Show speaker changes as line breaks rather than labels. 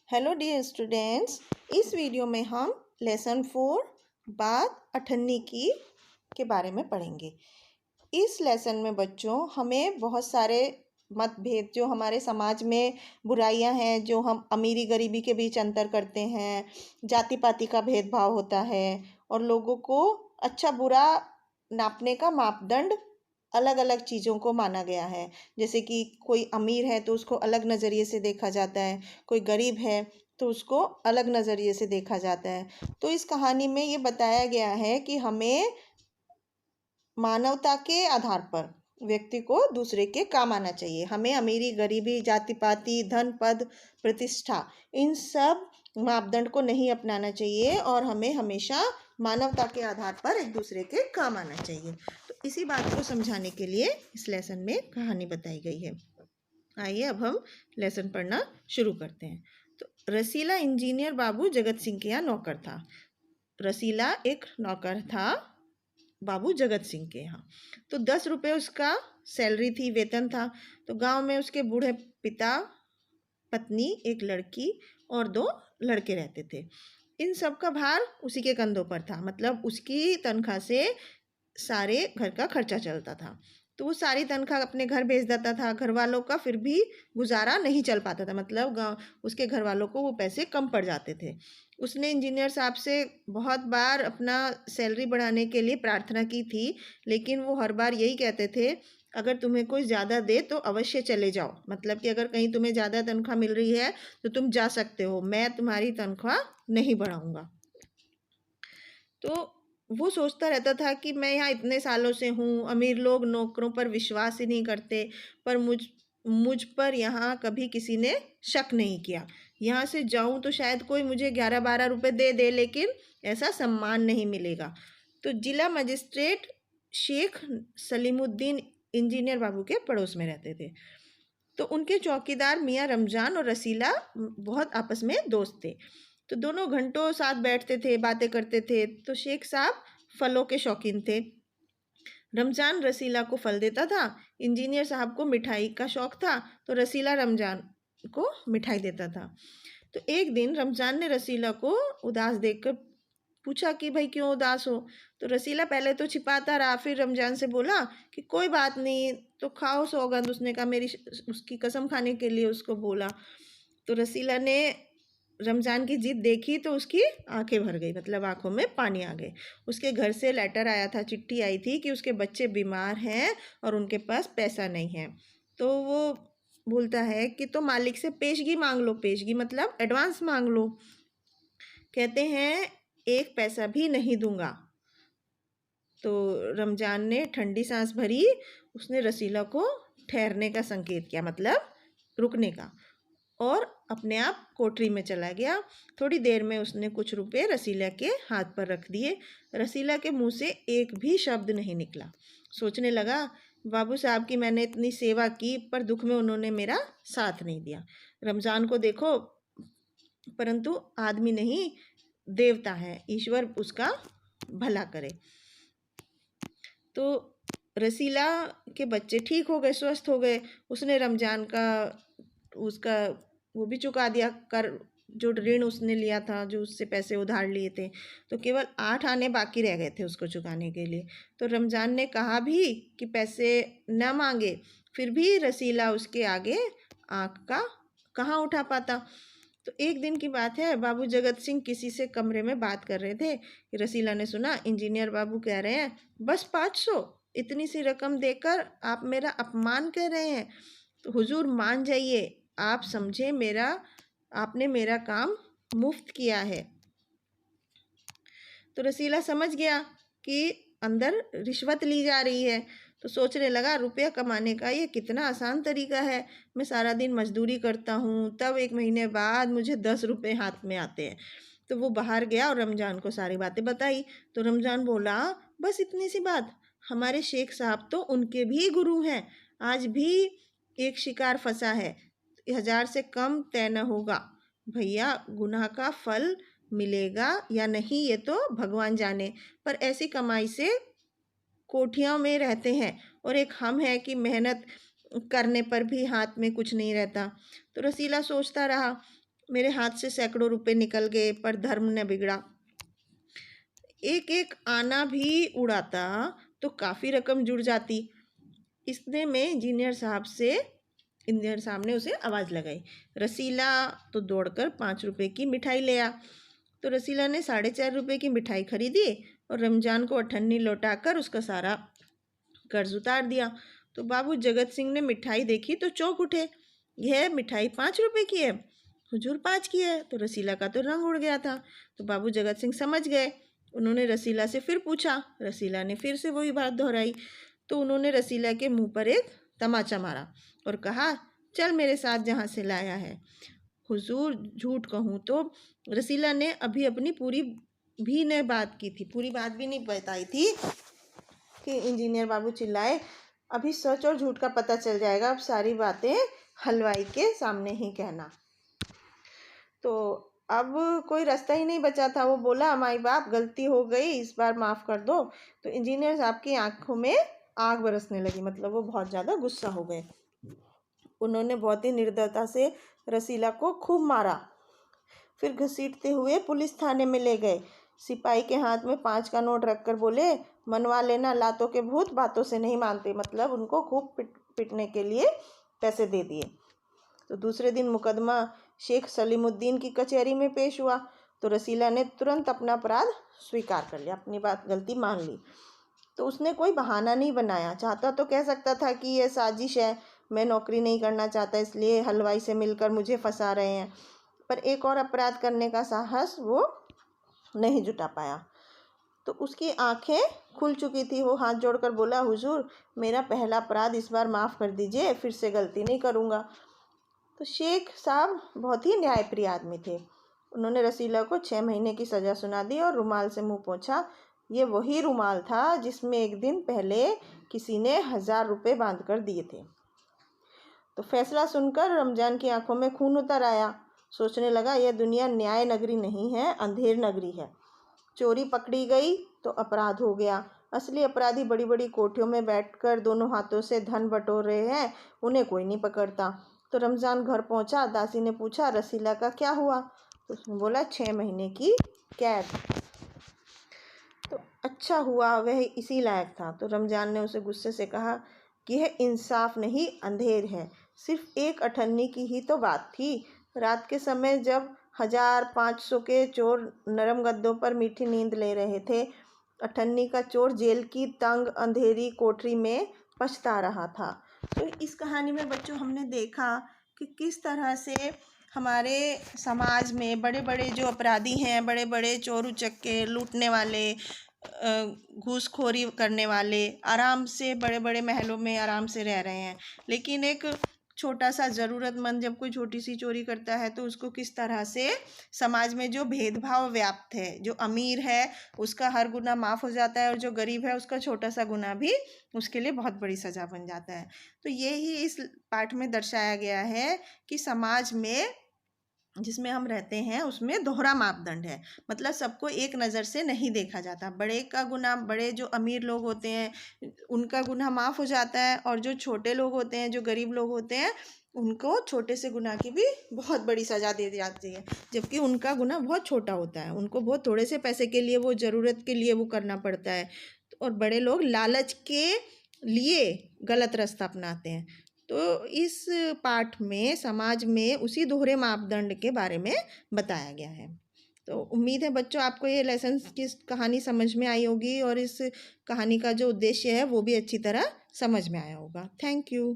Hello dear students, इस video में हम लेसन 4 बात अठन्नी की के बारे में पढ़ेंगे। इस लेसन में बच्चों हमें बहुत सारे मतभेद जो हमारे समाज में बुराइयां हैं, जो हम अमीरी गरीबी के बीच अंतर करते हैं, जाति पाति का भेदभाव होता है और लोगों को अच्छा बुरा नापने का मापदंड अलग अलग चीज़ों को माना गया है। जैसे कि कोई अमीर है तो उसको अलग नज़रिए से देखा जाता है, कोई गरीब है तो उसको अलग नज़रिए से देखा जाता है। तो इस कहानी में ये बताया गया है कि हमें मानवता के आधार पर व्यक्ति को दूसरे के काम आना चाहिए। हमें अमीरी गरीबी जाति पाति धन पद प्रतिष्ठा इन सब मापदंड को नहीं अपनाना चाहिए और हमें हमेशा मानवता के आधार पर एक दूसरे के काम आना चाहिए। तो इसी बात को समझाने के लिए इस लेसन में कहानी बताई गई है। आइए अब हम लेसन पढ़ना शुरू करते हैं। तो रसीला इंजीनियर बाबू जगत सिंह के यहाँ नौकर था। रसीला एक नौकर था बाबू जगत सिंह के यहाँ। तो 10 रुपये उसका सैलरी थी, वेतन था। तो गांव में उसके बूढ़े पिता, पत्नी, एक लड़की और 2 लड़के रहते थे। इन सब का भार उसी के कंधों पर था, मतलब उसकी तनख्वाह से सारे घर का खर्चा चलता था। तो वो सारी तनख्वाह अपने घर भेज देता था। घर वालों का फिर भी गुजारा नहीं चल पाता था, मतलब गाँव उसके घर वालों को वो पैसे कम पड़ जाते थे। उसने इंजीनियर साहब से बहुत बार अपना सैलरी बढ़ाने के लिए प्रार्थना की थी, लेकिन वो हर बार यही कहते थे, अगर तुम्हें कोई ज़्यादा दे तो अवश्य चले जाओ, मतलब कि अगर कहीं तुम्हें ज़्यादा तनख्वाह मिल रही है तो तुम जा सकते हो, मैं तुम्हारी तनख्वाह नहीं बढ़ाऊँगा। तो वो सोचता रहता था कि मैं यहाँ इतने सालों से हूँ, अमीर लोग नौकरों पर विश्वास ही नहीं करते, पर मुझ पर यहाँ कभी किसी ने शक नहीं किया। यहाँ से जाऊँ तो शायद कोई मुझे 11-12 रुपये दे दे, लेकिन ऐसा सम्मान नहीं मिलेगा। तो जिला मजिस्ट्रेट शेख सलीमुद्दीन इंजीनियर बाबू के पड़ोस में रहते थे। तो उनके चौकीदार मियाँ रमजान और रसीला बहुत आपस में दोस्त थे। तो दोनों घंटों साथ बैठते थे, बातें करते थे। तो शेख साहब फलों के शौकीन थे। रमजान रसीला को फल देता था। इंजीनियर साहब को मिठाई का शौक था, तो रसीला रमजान को मिठाई देता था। तो एक दिन रमजान ने रसीला को उदास देखकर पूछा कि भाई क्यों उदास हो। तो रसीला पहले तो छिपाता रहा, फिर रमजान से बोला कि कोई बात नहीं, तो खाओ सौगंध। उसने कहा, मेरी उसकी कसम खाने के लिए उसको बोला। तो रसीला ने रमज़ान की जिद देखी तो उसकी आंखें भर गई, मतलब आंखों में पानी आ गए। उसके घर से लेटर आया था, चिट्ठी आई थी कि उसके बच्चे बीमार हैं और उनके पास पैसा नहीं है। तो वो बोलता है कि तो मालिक से पेशगी मांग लो। पेशगी मतलब एडवांस मांग लो। कहते हैं 1 पैसा भी नहीं दूंगा। तो रमज़ान ने ठंडी सांस भरी। उसने रसीला को ठहरने का संकेत किया, मतलब रुकने का, और अपने आप कोठरी में चला गया। थोड़ी देर में उसने कुछ रुपए रसीला के हाथ पर रख दिए। रसीला के मुंह से एक भी शब्द नहीं निकला। सोचने लगा, बाबू साहब की मैंने इतनी सेवा की, पर दुख में उन्होंने मेरा साथ नहीं दिया। रमज़ान को देखो, परंतु आदमी नहीं, देवता है, ईश्वर उसका भला करे। तो रसीला के बच्चे ठीक हो गए, स्वस्थ हो गए। उसने रमज़ान का उसका वो भी चुका दिया, कर जो ऋण उसने लिया था, जो उससे पैसे उधार लिए थे। तो केवल 8 आने बाकी रह गए थे उसको चुकाने के लिए। तो रमज़ान ने कहा भी कि पैसे न मांगे, फिर भी रसीला उसके आगे आँख का कहाँ उठा पाता। तो एक दिन की बात है, बाबू जगत सिंह किसी से कमरे में बात कर रहे थे कि रसीला ने सुना इंजीनियर बाबू कह रहे हैं, बस 500, इतनी सी रकम देकर आप मेरा अपमान कर रहे हैं। तो हुजूर मान जाइए, आप समझे आपने मेरा काम मुफ्त किया है। तो रसीला समझ गया कि अंदर रिश्वत ली जा रही है। तो सोचने लगा, रुपया कमाने का ये कितना आसान तरीका है। मैं सारा दिन मजदूरी करता हूँ, तब 1 महीने बाद मुझे 10 रुपये हाथ में आते हैं। तो वो बाहर गया और रमज़ान को सारी बातें बताई। तो रमज़ान बोला, बस इतनी सी बात, हमारे शेख साहब तो उनके भी गुरु हैं। आज भी एक शिकार फंसा है, 1000 से कम तय न होगा। भैया, गुनाह का फल मिलेगा या नहीं ये तो भगवान जाने, पर ऐसी कमाई से कोठियों में रहते हैं, और एक हम है कि मेहनत करने पर भी हाथ में कुछ नहीं रहता। तो रसीला सोचता रहा। मेरे हाथ से सैकड़ों रुपए निकल गए, पर धर्म न बिगड़ा। एक एक आना भी उड़ाता तो काफ़ी रकम जुड़ जाती। इतने में इंजीनियर साहब ने उसे आवाज़ लगाई। रसीला तो दौड़कर 5 रुपए की मिठाई ले आ। तो रसीला ने 4.5 रुपए की मिठाई खरीदी और रमजान को अठन्नी लौटाकर उसका सारा कर्ज उतार दिया। तो बाबू जगत सिंह ने मिठाई देखी तो चौंक उठे। यह मिठाई 5 रुपए की है, हुजूर 5 की है। तो रसीला का तो रंग उड़ गया था। तो बाबू जगत सिंह समझ गए। उन्होंने रसीला से फिर पूछा। रसीला ने फिर से वही बात दोहराई। तो उन्होंने रसीला के मुंह पर एक तमाचा मारा और कहा, चल मेरे साथ जहाँ से लाया है। हुजूर झूठ कहूँ तो रसीला ने अभी अपनी पूरी बात भी नहीं बताई थी कि इंजीनियर बाबू चिल्लाए, अभी सच और झूठ का पता चल जाएगा, अब सारी बातें हलवाई के सामने ही कहना। तो अब कोई रास्ता ही नहीं बचा था। वो बोला, माई बाप गलती हो गई, इस बार माफ़ कर दो। तो इंजीनियर साहब की आंखों में आग बरसने लगी, मतलब वो बहुत ज़्यादा गुस्सा हो गए। उन्होंने बहुत ही निर्दयता से रसीला को खूब मारा, फिर घसीटते हुए पुलिस थाने में ले गए। सिपाही के हाथ में 5 का नोट रखकर बोले, मनवा लेना, लातों के भूत बातों से नहीं मानते। मतलब उनको खूब पिटने के लिए पैसे दे दिए। तो दूसरे दिन मुकदमा शेख सलीमुद्दीन की कचहरी में पेश हुआ। तो रसीला ने तुरंत अपना अपराध स्वीकार कर लिया, अपनी गलती मान ली। तो उसने कोई बहाना नहीं बनाया। चाहता तो कह सकता था कि यह साजिश है, मैं नौकरी नहीं करना चाहता इसलिए हलवाई से मिलकर मुझे फंसा रहे हैं, पर एक और अपराध करने का साहस वो नहीं जुटा पाया। तो उसकी आंखें खुल चुकी थी। वो हाथ जोड़कर बोला, हुजूर मेरा पहला अपराध इस बार माफ़ कर दीजिए, फिर से गलती नहीं करूँगा। तो शेख साहब बहुत ही न्यायप्रिय आदमी थे। उन्होंने रसीला को 6 महीने की सज़ा सुना दी और रुमाल से मुंह पोंछा। ये वही रुमाल था जिसमें एक दिन पहले किसी ने 1000 रुपये बांध कर दिए थे। तो फैसला सुनकर रमजान की आंखों में खून उतर आया। सोचने लगा, यह दुनिया न्याय नगरी नहीं है, अंधेर नगरी है। चोरी पकड़ी गई तो अपराध हो गया। असली अपराधी बड़ी बड़ी कोठियों में बैठकर दोनों हाथों से धन बटोर रहे हैं, उन्हें कोई नहीं पकड़ता। तो रमज़ान घर पहुंचा। दासी ने पूछा, रसीला का क्या हुआ? तो उसने बोला, 6 महीने की कैद। तो अच्छा हुआ, वह इसी लायक था। तो रमज़ान ने उसे गुस्से से कहा कि यह इंसाफ नहीं, अंधेर है। सिर्फ एक अठन्नी की ही तो बात थी। रात के समय जब 1500 के चोर नरम गद्दों पर मीठी नींद ले रहे थे, अठन्नी का चोर जेल की तंग अंधेरी कोठरी में पछता रहा था। तो इस कहानी में बच्चों हमने देखा कि किस तरह से हमारे समाज में बड़े बड़े जो अपराधी हैं, बड़े बड़े चोर उचक्के, लूटने वाले, घूसखोरी करने वाले आराम से बड़े बड़े महलों में आराम से रह रहे हैं, लेकिन एक छोटा सा ज़रूरतमंद जब कोई छोटी सी चोरी करता है तो उसको किस तरह से समाज में जो भेदभाव व्याप्त है, जो अमीर है उसका हर गुनाह माफ़ हो जाता है और जो गरीब है उसका छोटा सा गुनाह भी उसके लिए बहुत बड़ी सज़ा बन जाता है। तो यही इस पाठ में दर्शाया गया है कि समाज में जिसमें हम रहते हैं उसमें दोहरा मापदंड है। मतलब सबको एक नज़र से नहीं देखा जाता। बड़े का गुनाह, बड़े जो अमीर लोग होते हैं उनका गुनाह माफ़ हो जाता है, और जो छोटे लोग होते हैं, जो गरीब लोग होते हैं, उनको छोटे से गुनाह की भी बहुत बड़ी सज़ा दे दी जाती है, जबकि उनका गुनाह बहुत छोटा होता है। उनको बहुत थोड़े से पैसे के लिए, वो ज़रूरत के लिए वो करना पड़ता है, और बड़े लोग लालच के लिए गलत रास्ता अपनाते हैं। तो इस पाठ में समाज में उसी दोहरे मापदंड के बारे में बताया गया है। तो उम्मीद है बच्चों आपको ये लेसन की कहानी समझ में आई होगी और इस कहानी का जो उद्देश्य है वो भी अच्छी तरह समझ में आया होगा। Thank you.